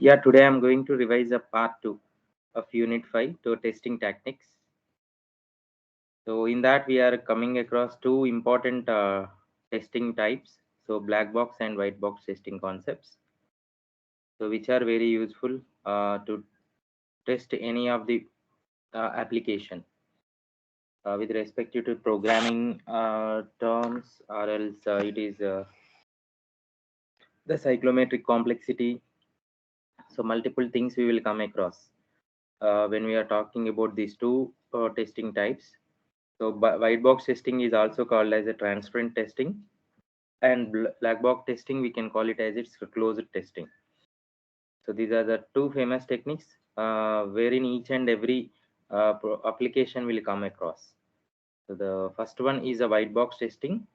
Yeah, today I'm going to revise a part 2 of Unit 5 to testing techniques. So in that we are coming across two important testing types. So black box and white box testing concepts. So which are very useful to test any of the application with respect to programming terms, or else it is the cyclomatic complexity. So multiple things we will come across when we are talking about these two testing types. So white box testing is also called as a transparent testing, and black box testing we can call it as its closed testing. So these are the two famous techniques wherein each and every application will come across. So the first one is a white box testing.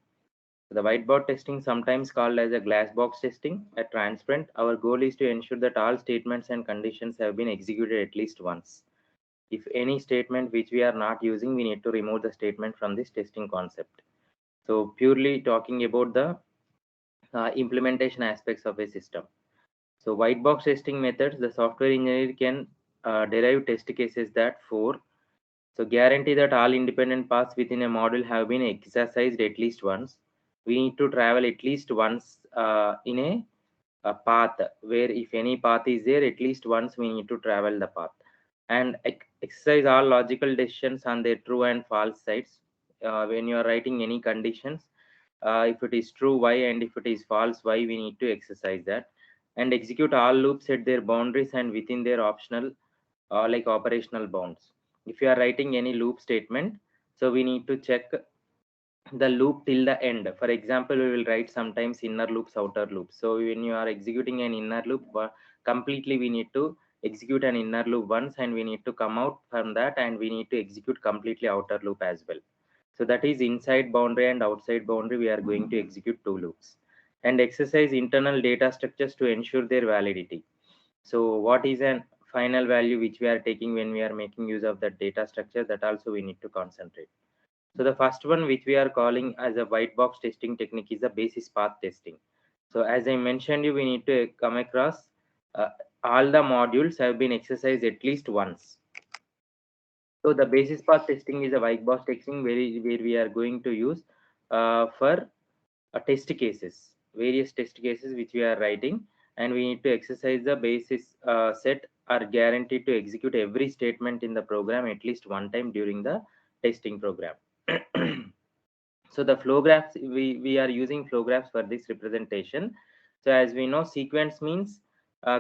The white box testing, sometimes called as a glass box testing, a transparent. Our goal is to ensure that all statements and conditions have been executed at least once. If any statement which we are not using, we need to remove the statement from this testing concept. So purely talking about the implementation aspects of a system. So white box testing methods, the software engineer can derive test cases that so guarantee that all independent paths within a module have been exercised at least once. We need to travel at least once in a path, where if any path is there, at least once we need to travel the path, and exercise all logical decisions on their true and false sides. When you are writing any conditions, if it is true, why, and if it is false, why, we need to exercise that, and execute all loops at their boundaries and within their optional like operational bounds. If you are writing any loop statement, so we need to check the loop till the end. For example, we will write sometimes inner loops, outer loops. So when you are executing an inner loop completely, we need to execute an inner loop once, and we need to come out from that, and we need to execute completely outer loop as well. So that is inside boundary and outside boundary, we are going to execute two loops, and exercise internal data structures to ensure their validity. So what is an final value which we are taking when we are making use of that data structure, that also we need to concentrate. So the first one which we are calling as a white box testing technique is the basis path testing. So as I mentioned you, we need to come across uh, all the modules have been exercised at least once. So the basis path testing is a white box testing where we are going to use for test cases, various test cases which we are writing, and we need to exercise the basis set are guaranteed to execute every statement in the program at least one time during the testing program. So the flow graphs, we are using flow graphs for this representation. So as we know, sequence means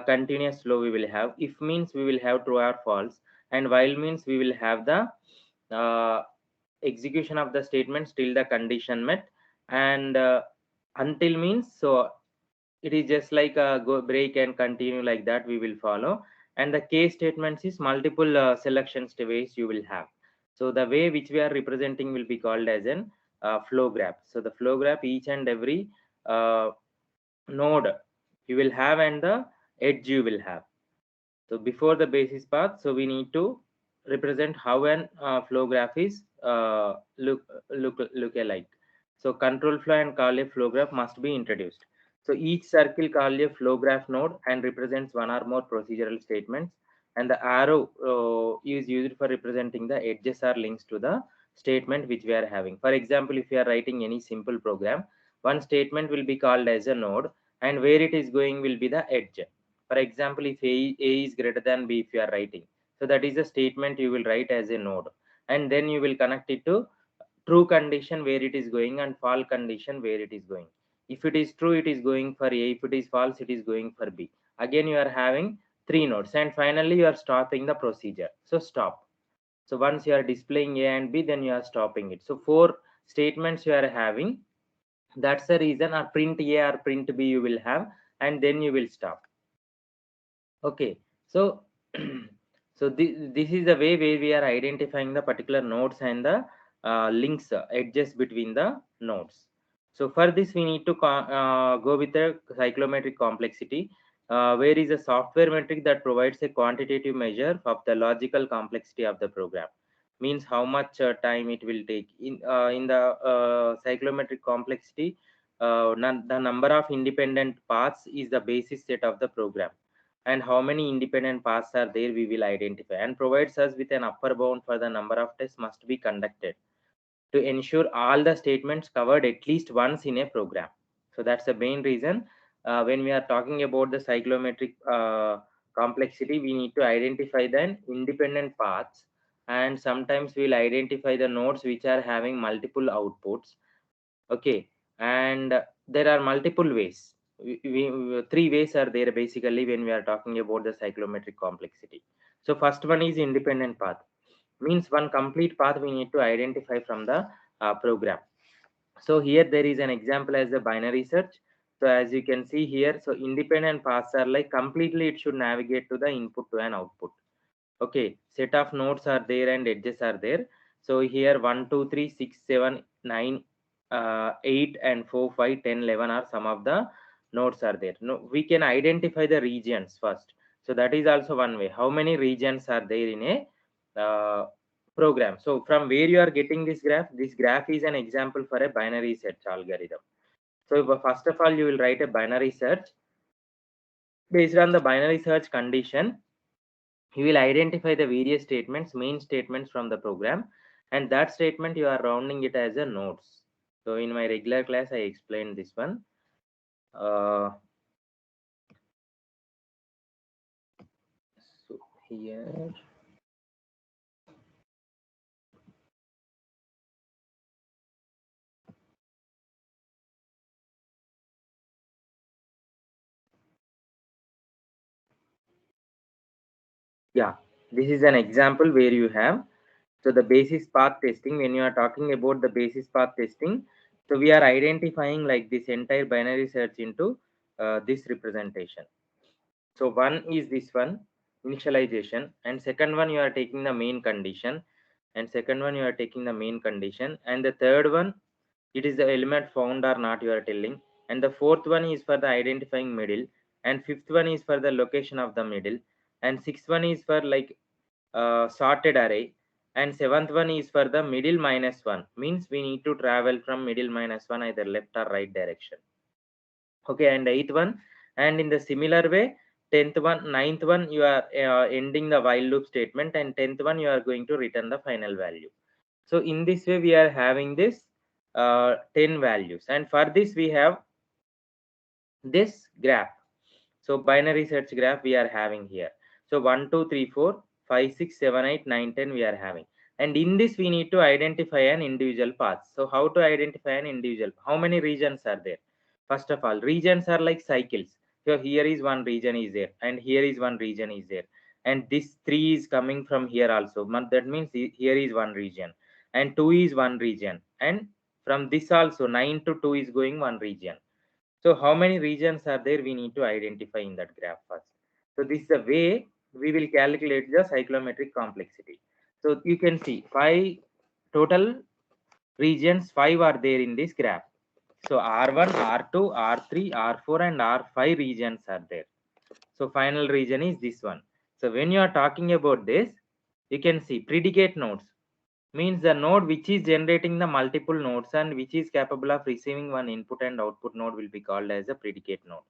continuous flow we will have, if means we will have true or false, and while means we will have the uh, execution of the statements till the condition met, and until means, so it is just like a go break and continue, like that we will follow. And the case statements is multiple selections ways you will have. So the way which we are representing will be called as an flow graph. So the flow graph, each and every uh, node you will have, and the edge you will have. So before the basis path, so we need to represent how an flow graph is look alike. So control flow and call a flow graph must be introduced. So each circle call a flow graph node and represents one or more procedural statements, and the arrow is used for representing the edges or links to the statement which we are having. For example, if you are writing any simple program, one statement will be called as a node, and where it is going will be the edge. For example, if a is greater than b, if you are writing, so that is a statement you will write as a node, and then you will connect it to true condition where it is going, and false condition where it is going. If it is true, it is going for a. If it is false, it is going for b. Again, you are having three nodes, and finally you are stopping the procedure. So stop. So once you are displaying a and b, then you are stopping it. So four statements you are having. That's the reason, or print a or print b you will have, and then you will stop. Okay, so so this is the way where we are identifying the particular nodes and the links, edges between the nodes. So for this, we need to go with the cyclomatic complexity, where is a software metric that provides a quantitative measure of the logical complexity of the program. Means how much time it will take. In the cyclomatic complexity, the number of independent paths is the basis set of the program, and how many independent paths are there we will identify, and provides us with an upper bound for the number of tests must be conducted to ensure all the statements covered at least once in a program. So that's the main reason when we are talking about the cyclomatic complexity, we need to identify the independent paths, and sometimes we'll identify the nodes which are having multiple outputs. Okay, and there are multiple ways. Three ways are there basically when we are talking about the cyclomatic complexity. So first one is independent path, means one complete path we need to identify from the program. So here there is an example as a binary search. So as you can see here, so independent paths are like completely it should navigate to the input to an output. Okay, set of nodes are there and edges are there. So here 1 2 3 6 7 9 8 and 4 5 10 11 are some of the nodes are there. No, we can identify the regions first. So that is also one way, how many regions are there in a program. So from where you are getting this graph is an example for a binary search algorithm. So first of all you will write a binary search. Based on the binary search condition, you will identify the various statements, main statements from the program, and that statement you are rounding it as a nodes. So in my regular class, I explained this one. So here, yeah, this is an example where you have. So the basis path testing, when you are talking about the basis path testing, so we are identifying like this entire binary search into this representation. So one is this one, initialization, and second one you are taking the main condition, and second one you are taking the main condition, and the third one it is the element found or not you are telling, and the fourth one is for the identifying middle, and fifth one is for the location of the middle, and sixth one is for like sorted array, and seventh one is for the middle minus one, means we need to travel from middle minus one either left or right direction. Okay, and eighth one, and in the similar way, 10th one, ninth one you are ending the while loop statement, and 10th one you are going to return the final value. So in this way we are having this 10 values, and for this we have this graph. So binary search graph we are having here. So 1 2 3 4 5 6 7 8 9 10 we are having, and in this we need to identify an individual path. So how to identify an individual, how many regions are there? First of all, regions are like cycles. So here is one region is there, and here is one region is there, and this 3 is coming from here also. That means here is one region, and 2 is one region, and from this also 9 to 2 is going one region. So how many regions are there we need to identify in that graph first. So this is the way we will calculate the cyclomatic complexity. So you can see 5 total regions, 5 are there in this graph. So R1, R2, R3, R4 and R5 regions are there. So final region is this one. So when you are talking about this, you can see predicate nodes, means the node which is generating the multiple nodes and which is capable of receiving one input and output node will be called as a predicate node.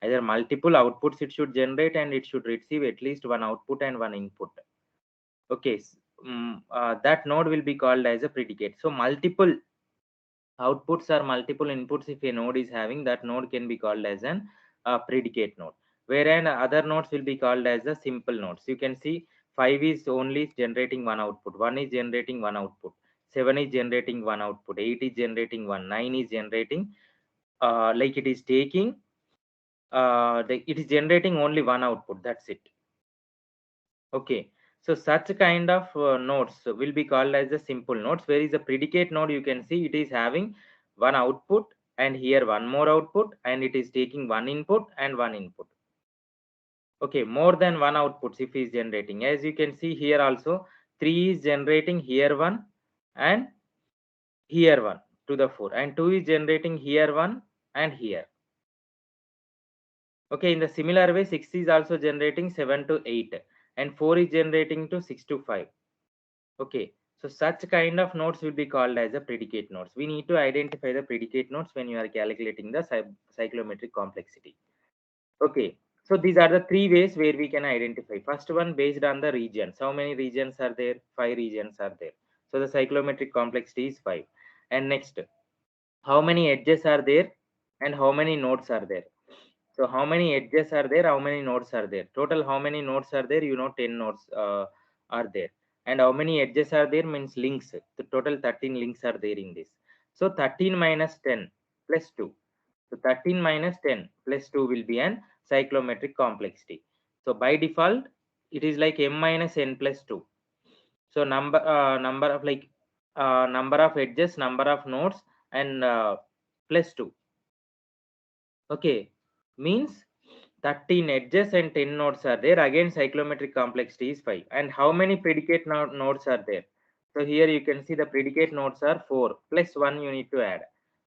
Either multiple outputs it should generate, and it should receive at least one output and one input. Okay, that node will be called as a predicate. So multiple outputs or multiple inputs if a node is having, that node can be called as an predicate node, wherein other nodes will be called as the simple nodes. You can see 5 is only generating one output, 1 is generating one output, 7 is generating one output, 8 is generating one, 9 is generating like it is taking it is generating only one output, that's it. Okay, so such kind of nodes will be called as the simple nodes, where is the predicate node, you can see it is having one output and here one more output, and it is taking one input and one input. Okay, more than one outputs if is generating, as you can see here also 3 is generating here one and here one to the 4, and 2 is generating here one and here. Okay, in the similar way 6 is also generating 7 to 8, and 4 is generating to 6 to 5. Okay, so such kind of nodes will be called as a predicate nodes. We need to identify the predicate nodes when you are calculating the cyclomatic complexity. Okay, So these are the three ways where we can identify. First one based on the regions. How many regions are there? 5 regions are there. So the cyclomatic complexity is 5. And next, how many edges are there and how many nodes are there? So how many edges are there? How many nodes are there? Total how many nodes are there? 10 nodes are there. And how many edges are there means links. The total 13 links are there in this. So 13 minus 10 plus 2. So 13 minus 10 plus 2 will be an cyclomatic complexity. So by default, it is like m minus n plus 2. So number of edges, number of nodes, and plus 2. Okay, means 13 edges and 10 nodes are there. Again, cyclomatic complexity is 5. And how many predicate nodes are there? So here you can see the predicate nodes are 4 plus 1 you need to add.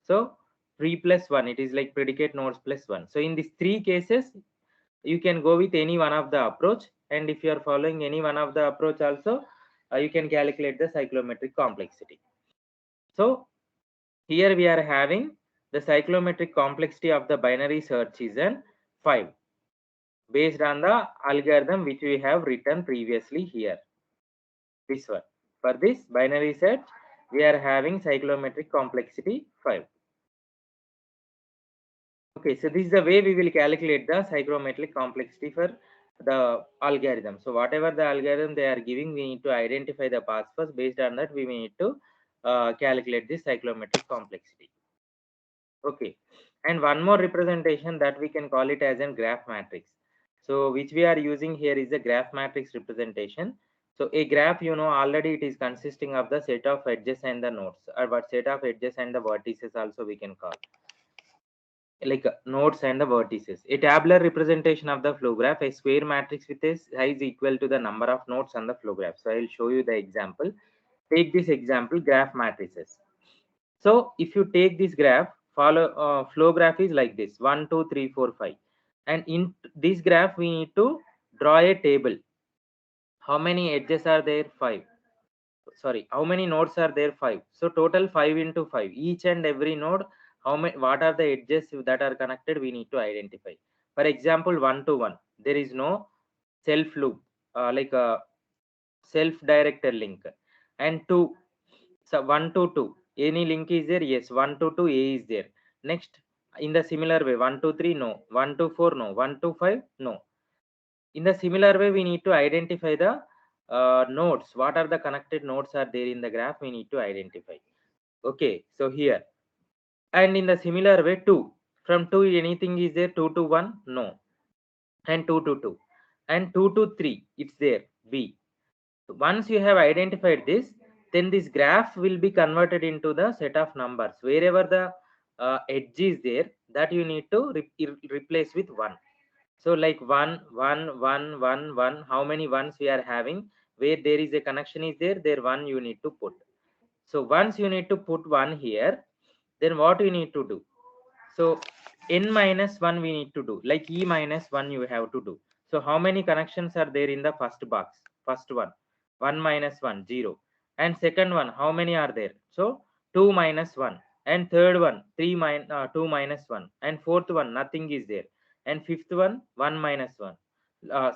So 3 plus 1, it is like predicate nodes plus 1. So in these three cases, you can go with any one of the approach. And if you are following any one of the approach also, you can calculate the cyclomatic complexity. So here we are having the cyclomatic complexity of the binary search is an 5 based on the algorithm which we have written previously here. This one. For this binary search, we are having cyclomatic complexity 5. Okay, so this is the way we will calculate the cyclomatic complexity for the algorithm. So whatever the algorithm they are giving, we need to identify the paths first. Based on that, we need to calculate the cyclomatic complexity. Okay, and one more representation that we can call it as a graph matrix. So which we are using here is a graph matrix representation. So a graph, already it is consisting of the set of edges and the nodes, or what set of edges and the vertices also we can call, like nodes and the vertices. A tabular representation of the flow graph, a square matrix with a size equal to the number of nodes on the flow graph. So I will show you the example. Take this example, graph matrices. So if you take this graph, flow graph is like this: 1, 2, 3, 4, 5. And in this graph, we need to draw a table. How many edges are there? 5. Sorry, how many nodes are there? 5. So total 5 into 5. Each and every node, how many? What are the edges that are connected? We need to identify. For example, 1 to 1, there is no self loop, like a self-directed link. And 2, so 1 to 2, any link is there? Yes, 1 to 2, A is there. Next, in the similar way, 1 to 3, no. 1 to 4, no. 1 to 5, no. In the similar way, we need to identify the nodes. What are the connected nodes are there in the graph? We need to identify. Okay, so here. And in the similar way, 2. From 2, anything is there? 2 to 1, no. And 2 to 2. And 2 to 3, it's there, B. Once you have identified this, then this graph will be converted into the set of numbers. Wherever the edge is there, that you need to replace with 1. So like 1, 1, 1, 1, 1. How many ones we are having? Where there is a connection is there, 1 you need to put. So once you need to put 1 here, then what you need to do? So n minus 1 we need to do, like e minus 1 you have to do. So how many connections are there in the first box? First one, 1 minus 1, 0. And second one, how many are there? So 2 minus 1. And third one, 2 minus 1. And fourth one, nothing is there. And fifth one, 1 minus 1.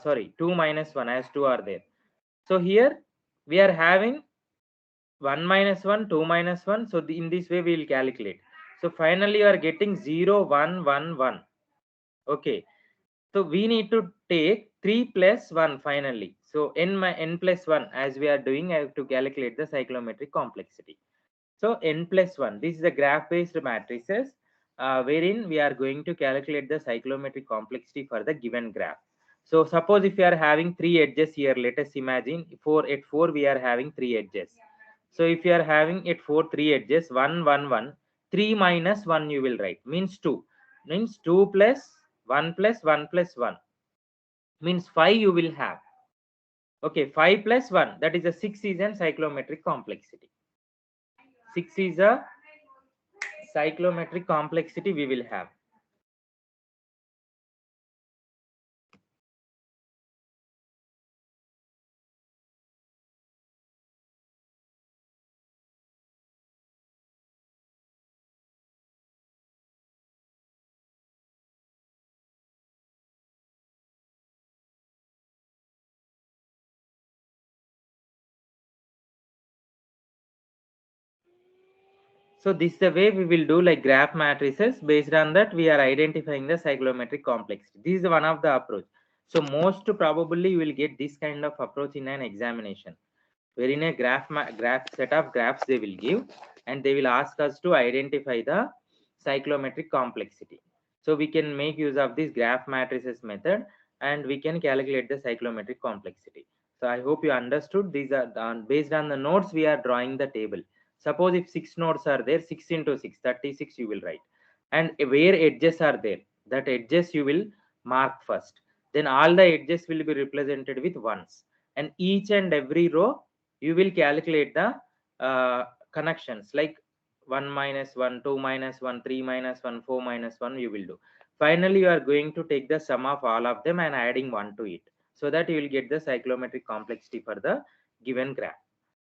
Sorry, 2 minus 1, as 2 are there. So here we are having 1 minus 1, 2 minus 1. So in this way we will calculate. So finally you are getting 0, 1, 1, 1. Okay. So we need to take 3 plus 1 finally. So n plus 1, as we are doing, I have to calculate the cyclomatic complexity. So n plus 1, this is a graph based matrices, wherein we are going to calculate the cyclomatic complexity for the given graph. So suppose if you are having 3 edges here, let us imagine at 4 we are having 3 edges. So if you are having at 4 3 edges, 1, 1, 1, 3 minus 1 you will write, means 2. Means 2 plus 1 plus 1 plus 1. Means 5 you will have. Okay, 5 plus 1, that is a 6 is an cyclomatic complexity. 6 is a cyclomatic complexity we will have. So this is the way we will do like graph matrices. Based on that, we are identifying the cyclomatic complexity. This is one of the approach. So most probably you will get this kind of approach in an examination, where in a graph set of graphs they will give, and they will ask us to identify the cyclomatic complexity. So we can make use of this graph matrices method, and we can calculate the cyclomatic complexity. So I hope you understood. These are based on the nodes we are drawing the table. Suppose if 6 nodes are there, 6 into 6, 36 you will write. And where edges are there, that edges you will mark first. Then all the edges will be represented with ones. And each and every row, you will calculate the connections like 1 minus 1, 2 minus 1, 3 minus 1, 4 minus 1 you will do. Finally, you are going to take the sum of all of them and adding 1 to it, so that you will get the cyclomatic complexity for the given graph.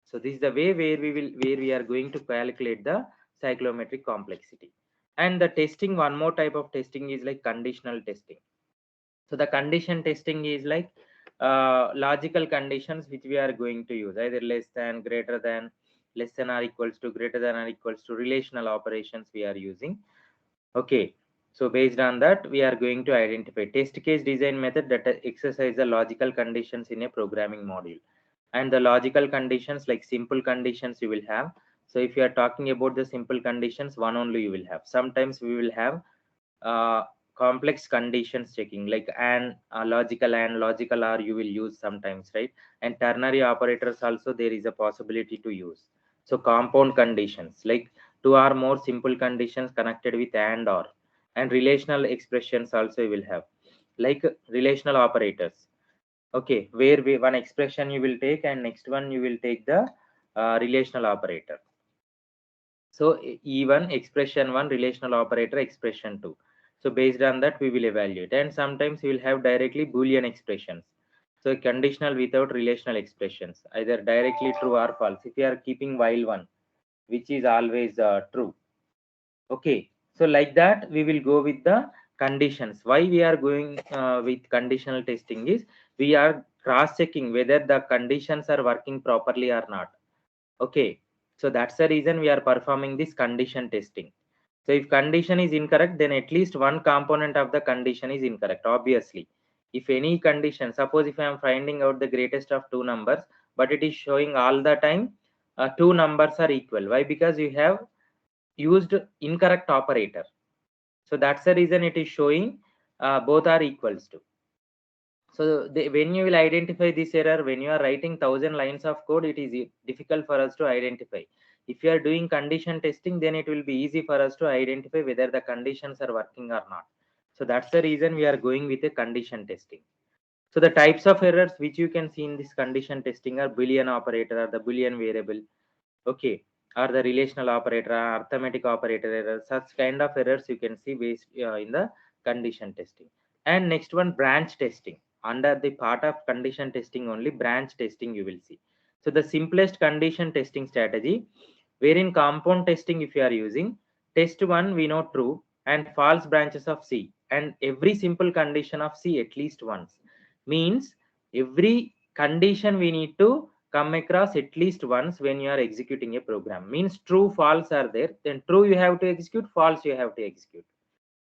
So this is the way where we are going to calculate the cyclomatic complexity. And the testing, one more type of testing is like conditional testing. So the condition testing is like logical conditions which we are going to use, either less than, greater than, less than or equals to, greater than or equals to, relational operations we are using. Okay, so based on that, we are going to identify test case design method that exercise the logical conditions in a programming module. And the logical conditions, like simple conditions you will have. So if you are talking about the simple conditions, one only you will have. Sometimes we will have uh, complex conditions checking, like logical or you will use sometimes, right? And ternary operators also there is a possibility to use. So compound conditions, like two or more simple conditions connected with and relational expressions also you will have, like relational operators. Okay, where one expression you will take and next one you will take the relational operator. So E1 expression 1, relational operator expression 2. So based on that we will evaluate, and sometimes we will have directly Boolean expressions. So conditional without relational expressions, either directly true or false. If you are keeping while one, which is always true. Okay, so like that we will go with the conditions. Why we are going with conditional testing is we are cross checking whether the conditions are working properly or not. Okay, so that's the reason we are performing this condition testing. So if condition is incorrect, then at least one component of the condition is incorrect, obviously. If any condition, suppose if I am finding out the greatest of two numbers, but it is showing all the time two numbers are equal. Why? Because you have used incorrect operator. So that's the reason it is showing both are equals to. So when you will identify this error, when you are writing 1,000 lines of code, it is difficult for us to identify. If you are doing condition testing, then it will be easy for us to identify whether the conditions are working or not. So that's the reason we are going with a condition testing. So the types of errors which you can see in this condition testing are Boolean operator or the Boolean variable, okay, or the relational operator or arithmetic operator error. Such kind of errors you can see based in the condition testing. And next one, branch testing. Under the part of condition testing only, branch testing you will see. So the simplest condition testing strategy, wherein compound testing if you are using, test one we know true and false branches of C, and every simple condition of C at least once. Means every condition we need to come across at least once when you are executing a program. Means true, false are there, then true you have to execute, false you have to execute.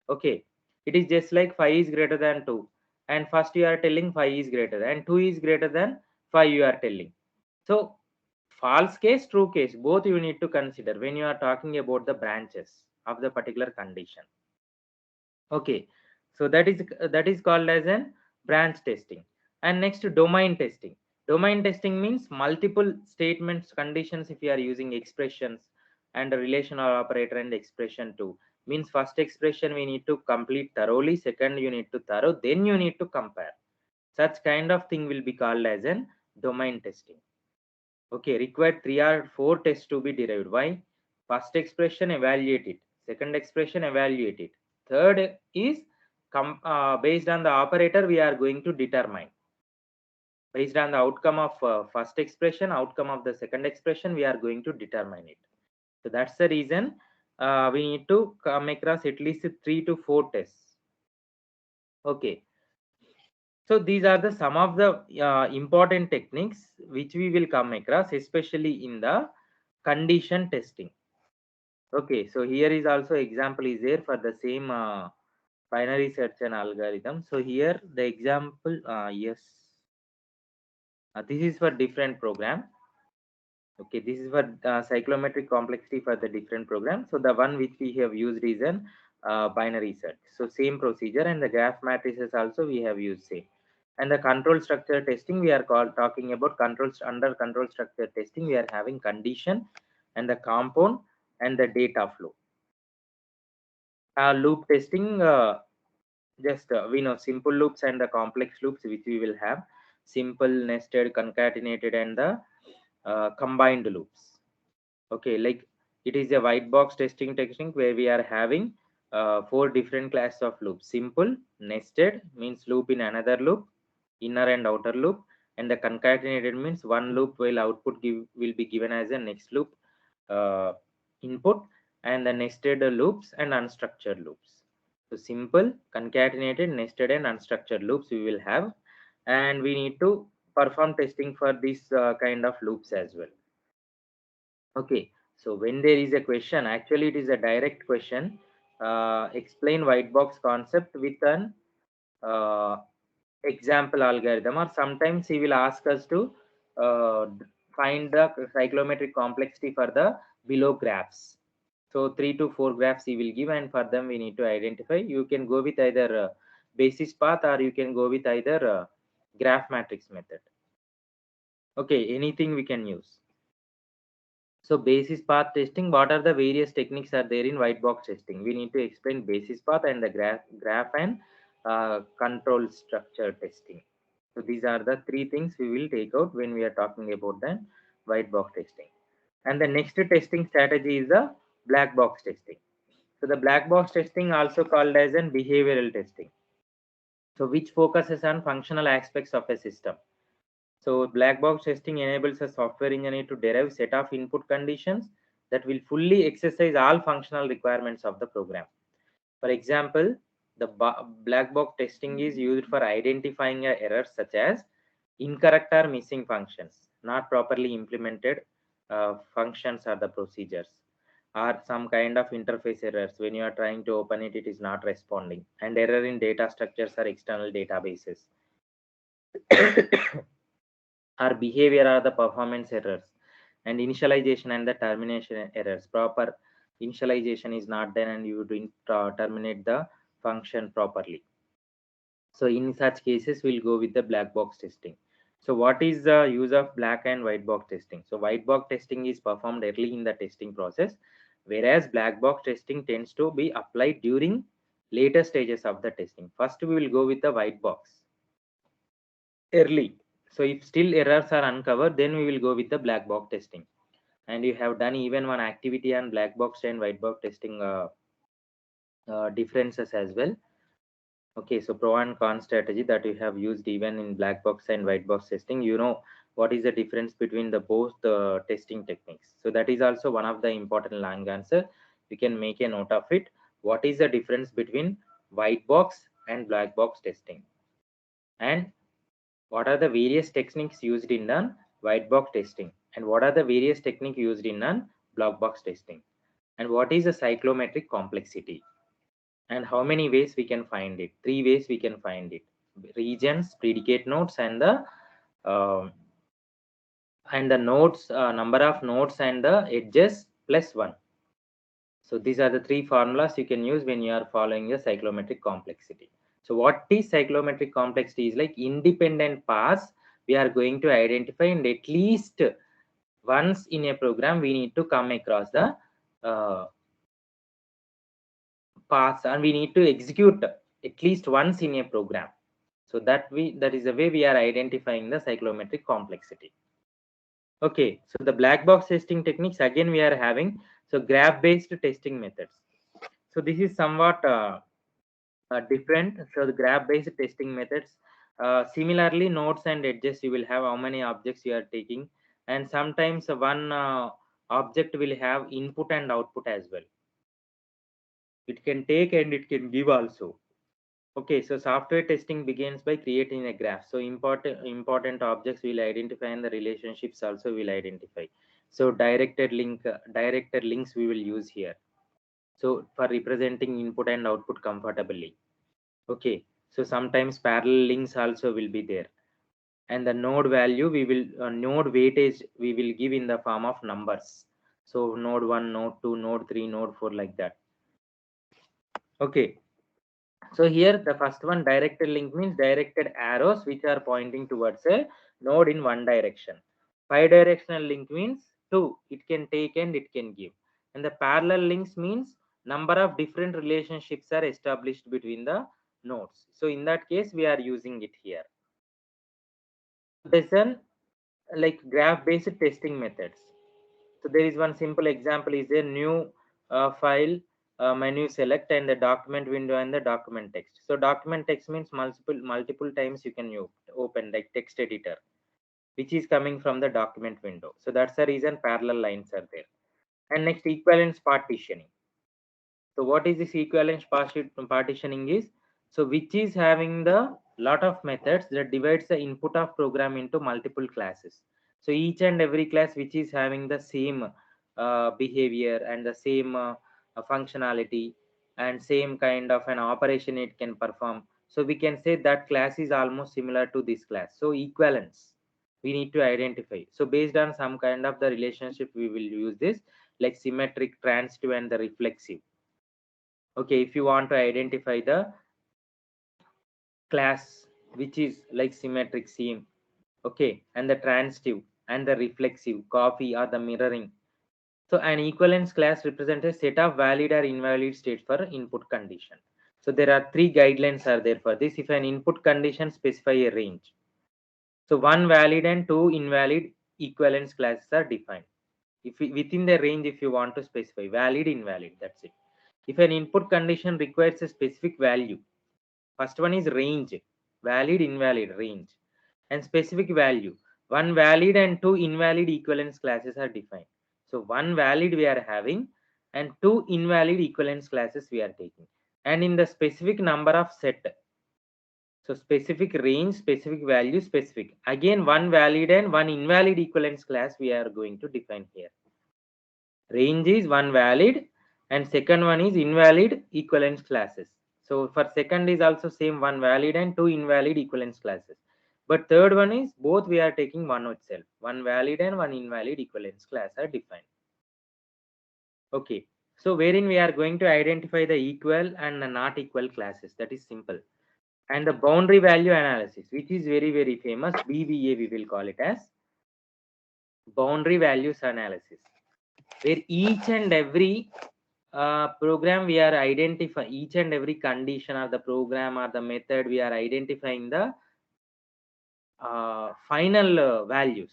Okay, it is just like 5 is greater than 2, and first you are telling 5 is greater and 2 is greater than 5 you are telling. So false case, true case, both you need to consider when you are talking about the branches of the particular condition. Okay, so that is called as an branch testing. And next, domain testing. Domain testing means multiple statements, conditions. If you are using expressions and a relational operator and expression too, means first expression we need to complete thoroughly, second you need to thorough, then you need to compare. Such kind of thing will be called as an domain testing. Okay, required 3 or 4 tests to be derived. Why? First expression, evaluate it. Second expression, evaluate it. Third is based on the operator we are going to determine. Based on the outcome of first expression, outcome of the second expression, we are going to determine it. So that's the reason we need to come across at least 3 to 4 tests. Okay. So these are the some of the important techniques which we will come across, especially in the condition testing. Okay, so here is also example is there for the same binary search and algorithm. So here the example, yes, this is for different program. Okay, this is for cyclomatic complexity for the different program. So the one which we have used is an binary search. So same procedure, and the graph matrices also we have used same. And the control structure testing, we are talking about controls. Under control structure testing, we are having condition and the compound and the data flow. Loop testing, just we know simple loops and the complex loops which we will have, simple, nested, concatenated, and the combined loops. Okay, like it is a white box testing technique where we are having four different classes of loops: simple, nested means loop in another loop, inner and outer loop, and the concatenated means one loop will output will be given as a next loop uh, input, and the nested loops and unstructured loops. So simple, concatenated, nested, and unstructured loops we will have, and we need to perform testing for this kind of loops as well. Okay, so when there is a question, actually it is a direct question. Explain white box concept with an uh, example algorithm, or sometimes he will ask us to uh, find the cyclomatic complexity for the below graphs. So 3 to 4 graphs he will give, and for them we need to identify. You can go with either basis path, or you can go with either graph matrix method. Okay, anything we can use. So basis path testing, what are the various techniques are there in white box testing? We need to explain basis path and the graph and control structure testing. So these are the three things we will take out when we are talking about the white box testing. And the next testing strategy is the black box testing. So the black box testing, also called as an behavioral testing, so which focuses on functional aspects of a system. So black box testing enables a software engineer to derive set of input conditions that will fully exercise all functional requirements of the program. For example, the black box testing is used for identifying errors such as incorrect or missing functions, not properly implemented functions or the procedures, or some kind of interface errors. When you are trying to open it, it is not responding, and error in data structures or external databases. Our behavior are the performance errors, and initialization and the termination errors. Proper initialization is not done, and you didn't terminate the function properly. So in such cases, we'll go with the black box testing. So what is the use of black and white box testing? So white box testing is performed early in the testing process, whereas black box testing tends to be applied during later stages of the testing. First, we will go with the white box early. So if still errors are uncovered, then we will go with the black box testing. And you have done even one activity on black box and white box testing differences as well. Okay, so pro and con strategy that you have used even in black box and white box testing. You know what is the difference between the both testing techniques. So that is also one of the important long answer. You can make a note of it. What is the difference between white box and black box testing? And what are the various techniques used in the white box testing, and what are the various techniques used in a black box testing, and what is the cyclomatic complexity, and how many ways we can find it? Three ways we can find it: regions, predicate nodes, and uh, the nodes, number of nodes, and the edges plus one. So these are the three formulas you can use when you are following the cyclomatic complexity. So what is cyclomatic complexity is like independent paths we are going to identify, and at least once in a program we need to come across the uh, paths, and we need to execute at least once in a program. So that is the way we are identifying the cyclomatic complexity. Okay, so the black box testing techniques again we are having. So graph based testing methods. So this is somewhat different. So the graph based testing methods, similarly nodes and edges, you will have how many objects you are taking, and sometimes one object will have input and output as well. It can take and it can give also. Okay, so software testing begins by creating a graph. So important objects will identify, and the relationships also will identify. So directed links we will use here. So for representing input and output comfortably. Okay. So sometimes parallel links also will be there. And the node value we will node weightage we will give in the form of numbers. So node 1, node 2, node 3, node 4, like that. Okay. So here the first one, directed link, means directed arrows which are pointing towards a node in one direction. Bidirectional link means two, it can take and it can give. And the parallel links means number of different relationships are established between the nodes. So in that case we are using it here. Lesson like graph based testing methods. So there is one simple example is a new file menu select and the document window and the document text. So document text means multiple times you can open like text editor, which is coming from the document window. So that's the reason parallel lines are there. And next, equivalence partitioning. So what is this equivalence partitioning is? So which is having the lot of methods that divides the input of program into multiple classes. So each and every class which is having the same behavior and the same functionality and same kind of an operation it can perform. So we can say that class is almost similar to this class. So equivalence we need to identify. So based on some kind of the relationship we will use this, like symmetric, transitive and the reflexive. Okay, if you want to identify the class which is like symmetric seam, okay, and the transitive and the reflexive copy or the mirroring. So an equivalence class represents a set of valid or invalid states for input condition. So there are three guidelines are there for this. If an input condition specify a range, so one valid and two invalid equivalence classes are defined. If within the range, if you want to specify valid, invalid, that's it. If an input condition requires a specific value, first one is range, valid, invalid, range, and specific value. One valid and two invalid equivalence classes are defined. So one valid we are having and two invalid equivalence classes we are taking. And in the specific number of set, so specific range, specific value, specific. Again, one valid and one invalid equivalence class we are going to define here. Range is one valid and second one is invalid equivalence classes. So for second is also same, one valid and two invalid equivalence classes. But third one is both we are taking one itself. One valid and one invalid equivalence class are defined. Okay. So wherein we are going to identify the equal and the not equal classes. That is simple. And the boundary value analysis, which is very, very famous, BVA we will call it as boundary values analysis, where each and every program we are identifying, each and every condition or the program or the method we are identifying the final values.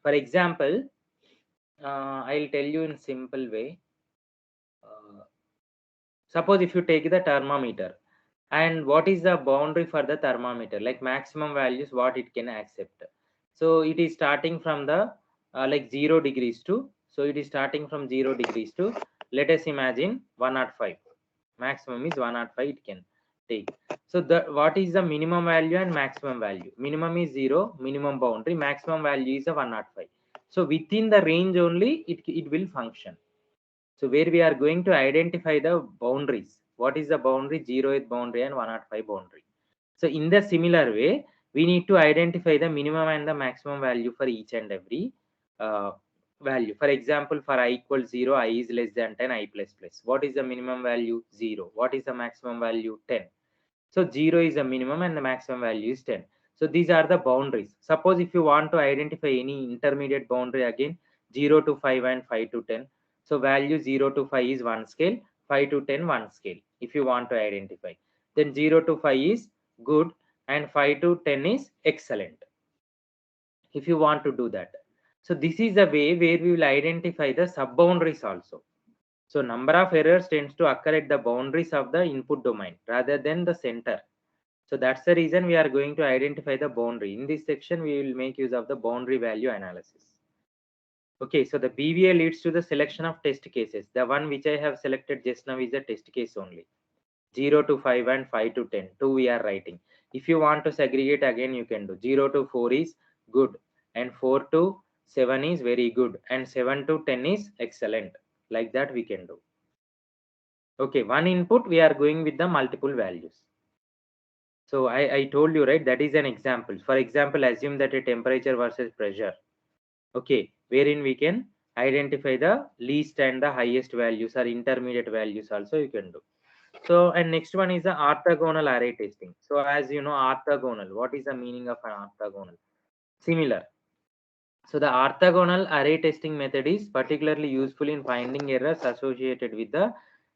For example, I'll tell you in simple way. Suppose if you take the thermometer, and what is the boundary for the thermometer, like maximum values what it can accept. So it is starting from the like 0 degrees to, so it is starting from 0 degrees to, let us imagine 105. Maximum is 105 it can take. So the what is the minimum value and maximum value? Minimum is 0, minimum boundary, maximum value is a 105. So within the range only it will function. So where we are going to identify the boundaries. What is the boundary? 0th boundary and 105 boundary. So in the similar way, we need to identify the minimum and the maximum value for each and every value. For example, for I equals 0, I is less than 10, I plus plus. What is the minimum value? 0. What is the maximum value? 10. So 0 is the minimum and the maximum value is 10. So these are the boundaries. Suppose if you want to identify any intermediate boundary, again 0 to 5 and 5 to 10. So value 0 to 5 is one scale, 5 to 10 one scale. If you want to identify, then 0 to 5 is good and 5 to 10 is excellent. If you want to do that. So this is the way where we will identify the sub boundaries also. So number of errors tends to occur at the boundaries of the input domain rather than the center. So that's the reason we are going to identify the boundary. In this section, we will make use of the boundary value analysis. Okay, so the BVA leads to the selection of test cases. The one which I have selected just now is a test case only. 0 to 5 and 5 to 10. 2 we are writing. If you want to segregate again, you can do. 0 to 4 is good and 4 to 7 is very good, and 7 to 10 is excellent. Like that we can do. Okay, one input we are going with the multiple values. So I told you, right, that is an example. For example, assume that a temperature versus pressure. Okay, wherein we can identify the least and the highest values or intermediate values also you can do. So, and next one is the orthogonal array testing. So as you know, orthogonal, what is the meaning of an orthogonal? Similar. So the orthogonal array testing method is particularly useful in finding errors associated with the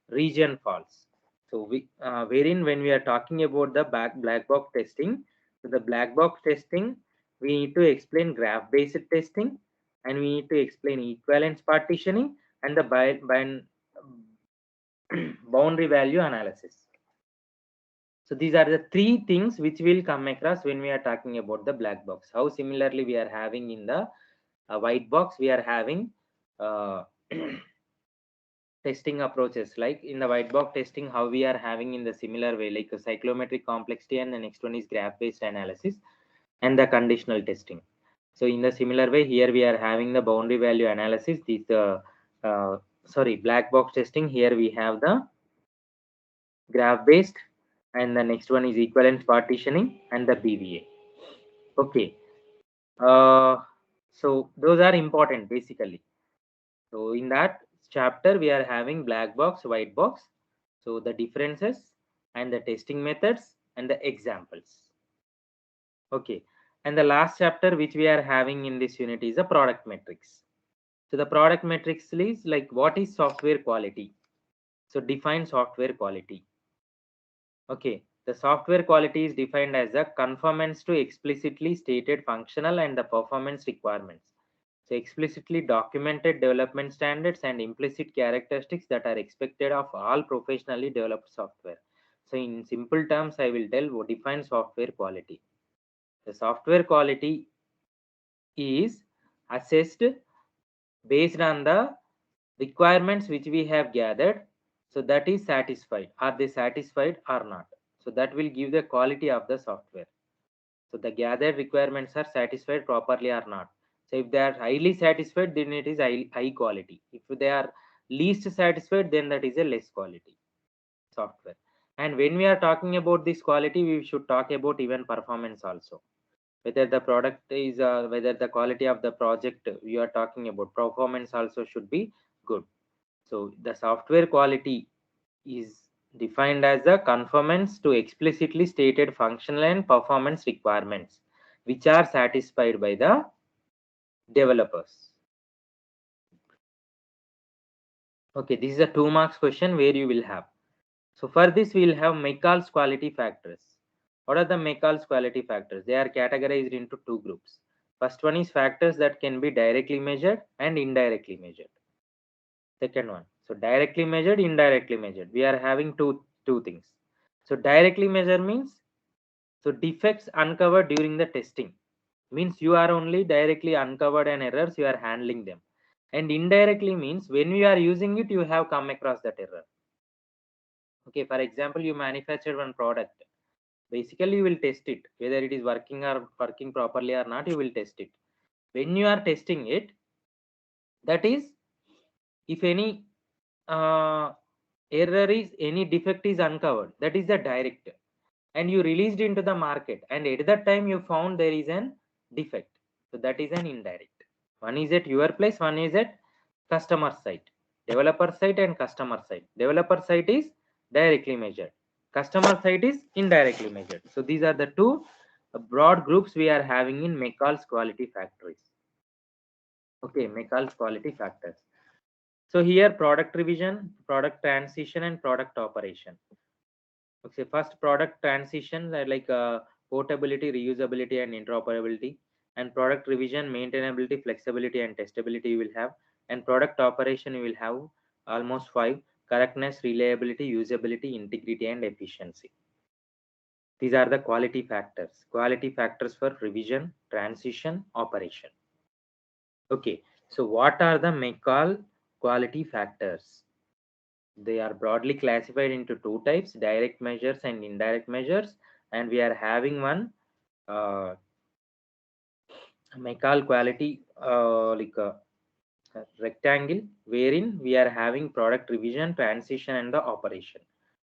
region faults. So wherein when we are talking about the black box testing, so the black box testing, we need to explain graph-based testing, and we need to explain equivalence partitioning and the boundary value analysis. So these are the three things which will come across when we are talking about the black box. How similarly we are having in the white box, we are having uh, testing approaches. Like in the white box testing, how we are having in the similar way, like a cyclomatic complexity, and the next one is graph based analysis and the conditional testing. So in the similar way, here we are having the boundary value analysis. This sorry, black box testing, here we have the graph based, and the next one is equivalence partitioning and the BVA. Okay, so those are important basically. So in that chapter, we are having black box, white box. So the differences and the testing methods and the examples. Okay. And the last chapter which we are having in this unit is a product metrics. So the product metrics is like, what is software quality? So define software quality. Okay. The software quality is defined as a conformance to explicitly stated functional and the performance requirements. So explicitly documented development standards and implicit characteristics that are expected of all professionally developed software. So in simple terms, I will tell what define software quality. The software quality is assessed based on the requirements which we have gathered. So that is satisfied. Are they satisfied or not? So that will give the quality of the software. So the gathered requirements are satisfied properly or not. So if they are highly satisfied, then it is high quality. If they are least satisfied, then that is a less quality software. And when we are talking about this quality, we should talk about even performance also. Whether the product is, whether the quality of the project we are talking about, performance also should be good. So the software quality is defined as a conformance to explicitly stated functional and performance requirements which are satisfied by the developers. Okay, this is a 2 marks question where you will have. So for this we will have Mechal's quality factors. What are the Mechal's quality factors? They are categorized into two groups. First one is factors that can be directly measured and indirectly measured. Second one, so directly measured, indirectly measured. We are having two things. So directly measure means, so defects uncovered during the testing, means you are only directly uncovered and errors you are handling them. And indirectly means when you are using it, you have come across that error. Okay, for example, you manufactured one product. Basically, you will test it whether it is working or working properly or not. You will test it. When you are testing it, that is, if any error is, any defect is uncovered, that is the direct, and you released into the market, and at that time you found there is an defect, so that is an indirect. One is at your place, one is at customer side, developer side and customer side. Developer side is directly measured, customer side is indirectly measured. So these are the two broad groups we are having in Mechal's quality factors. Okay, Mechal's quality factors. So here product revision, product transition and product operation. Okay, first product transition, like portability, reusability and interoperability, and product revision, maintainability, flexibility and testability you will have, and product operation you will have almost 5: correctness, reliability, usability, integrity and efficiency. These are the quality factors for revision, transition, operation. Okay, so what are the Mechal quality factors? They are broadly classified into two types: direct measures and indirect measures. And we are having one may call quality like a rectangle wherein we are having product revision, transition, and the operation.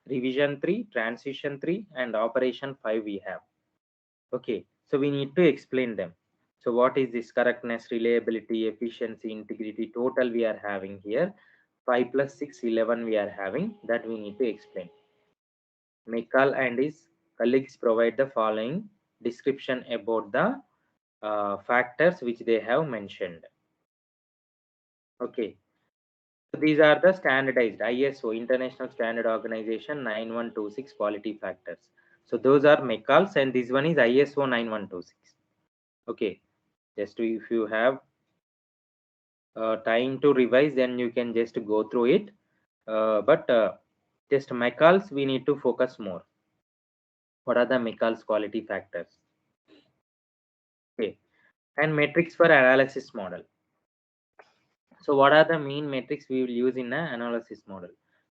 Revision 3, transition 3, and operation 5 we have. Okay, so we need to explain them. So what is this correctness, reliability, efficiency, integrity, total we are having here? 5 plus 6, 11 we are having, that we need to explain. Mikal and his colleagues provide the following description about the factors which they have mentioned. Okay, so these are the standardized ISO, International Standard Organization 9126 quality factors. So those are Mikals and this one is ISO 9126. Okay, just if you have time to revise, then you can just go through it. But just Mikals, we need to focus more. What are the Mikals quality factors? Okay, and metrics for analysis model. So what are the main metrics we will use in an analysis model?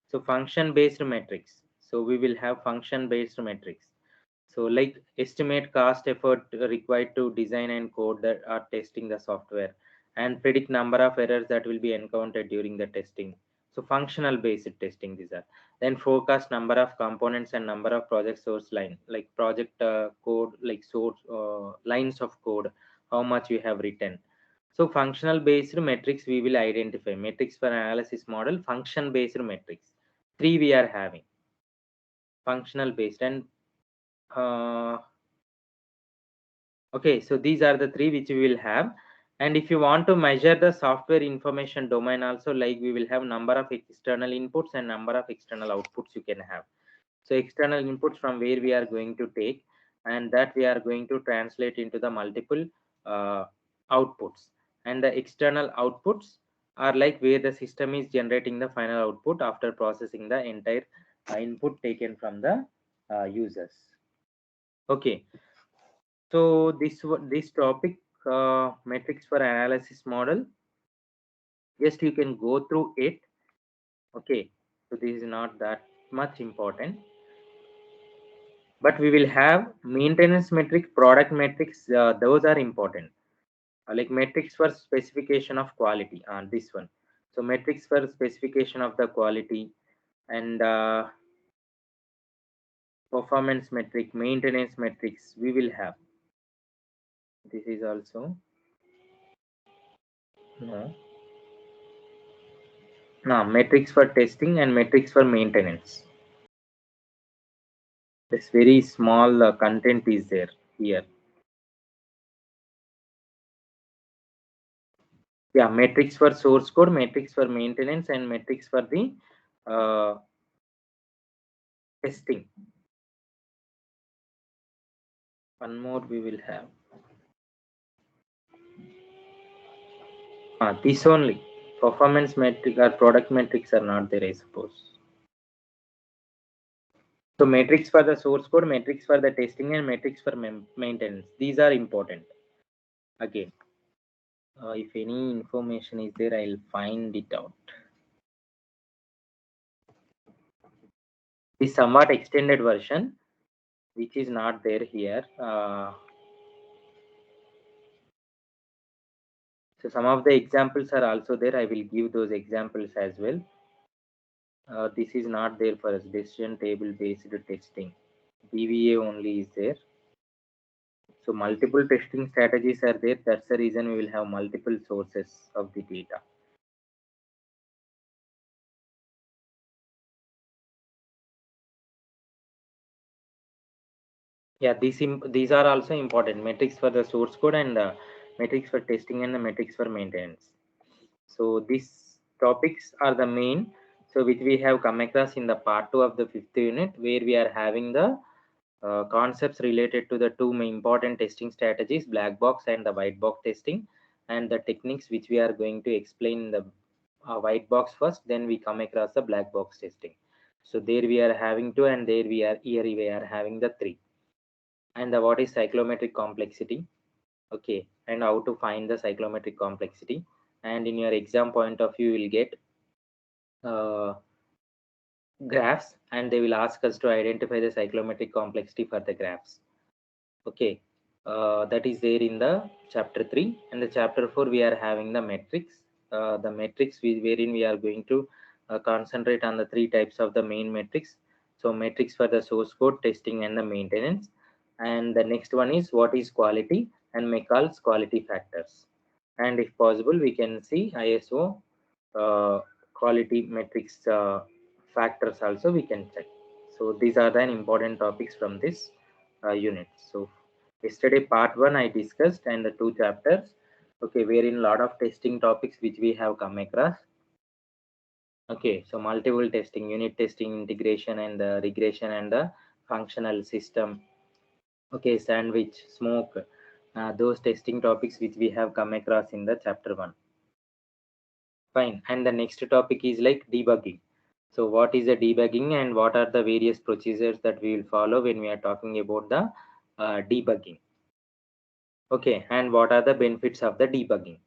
So function based metrics. So we will have function based metrics. So like estimate cost effort required to design and code that are testing the software and predict number of errors that will be encountered during the testing. So functional based testing these are. Then forecast number of components and number of project source line, like project code, like source lines of code, how much you have written. So functional based metrics we will identify. Metrics for analysis model, function based metrics. Three we are having. Functional based and okay, so these are the three which we will have. And if you want to measure the software information domain also, like we will have number of external inputs and number of external outputs you can have. So external inputs from where we are going to take, and that we are going to translate into the multiple outputs. And the external outputs are like where the system is generating the final output after processing the entire input taken from the users. Okay, so this topic metrics for analysis model, just you can go through it. Okay, so this is not that much important, but we will have maintenance metrics, product metrics. Those are important. Like metrics for specification of quality on this one. So metrics for specification of the quality and performance metric, maintenance metrics we will have. This is also no. No, metrics for testing and metrics for maintenance. This very small content is there here. Yeah, metrics for source code, metrics for maintenance, and metrics for the uh, testing. One more we will have. This only. Performance metric or product metrics are not there, I suppose. So metrics for the source code, metrics for the testing, and metrics for maintenance. These are important. Again, if any information is there, I'll find it out. The somewhat extended version, which is not there here. So some of the examples are also there. I will give those examples as well. This is not there for us. Decision table based testing. DVA only is there. So multiple testing strategies are there. That's the reason we will have multiple sources of the data. Yeah, these are also important. Metrics for the source code and metrics for testing and the metrics for maintenance. So these topics are the main. So which we have come across in the part 2 of the 5th unit, where we are having the concepts related to the two main important testing strategies, black box and the white box testing, and the techniques which we are going to explain in the white box first, then we come across the black box testing. So there we are having two, and there we are here we are having the three. And the what is cyclomatic complexity? Okay, and how to find the cyclomatic complexity. And in your exam point of view, you will get uh, graphs, and they will ask us to identify the cyclomatic complexity for the graphs. Okay, that is there in the chapter 3, and the chapter 4 we are having the metrics. The metrics wherein we are going to concentrate on the three types of the main metrics. So metrics for the source code, testing, and the maintenance. And the next one is what is quality and McCall's quality factors. And if possible, we can see ISO quality metrics factors also we can check. So these are the important topics from this unit. So yesterday part 1 I discussed and the two chapters, okay, wherein a lot of testing topics which we have come across. Okay, so multiple testing, unit testing, integration, and the regression, and the functional system. Okay, sandwich, smoke, those testing topics which we have come across in the chapter 1. Fine. And the next topic is like debugging. So what is the debugging and what are the various procedures that we will follow when we are talking about the debugging? Okay, and what are the benefits of the debugging?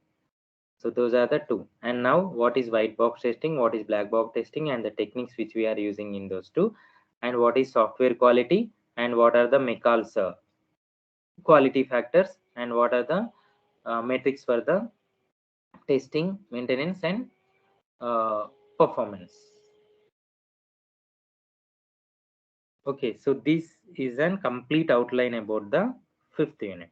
So those are the two. And now what is white box testing, what is black box testing, and the techniques which we are using in those two, and what is software quality, and what are the McCall's quality factors, and what are the metrics for the testing, maintenance, and performance. Okay, so this is a complete outline about the fifth unit.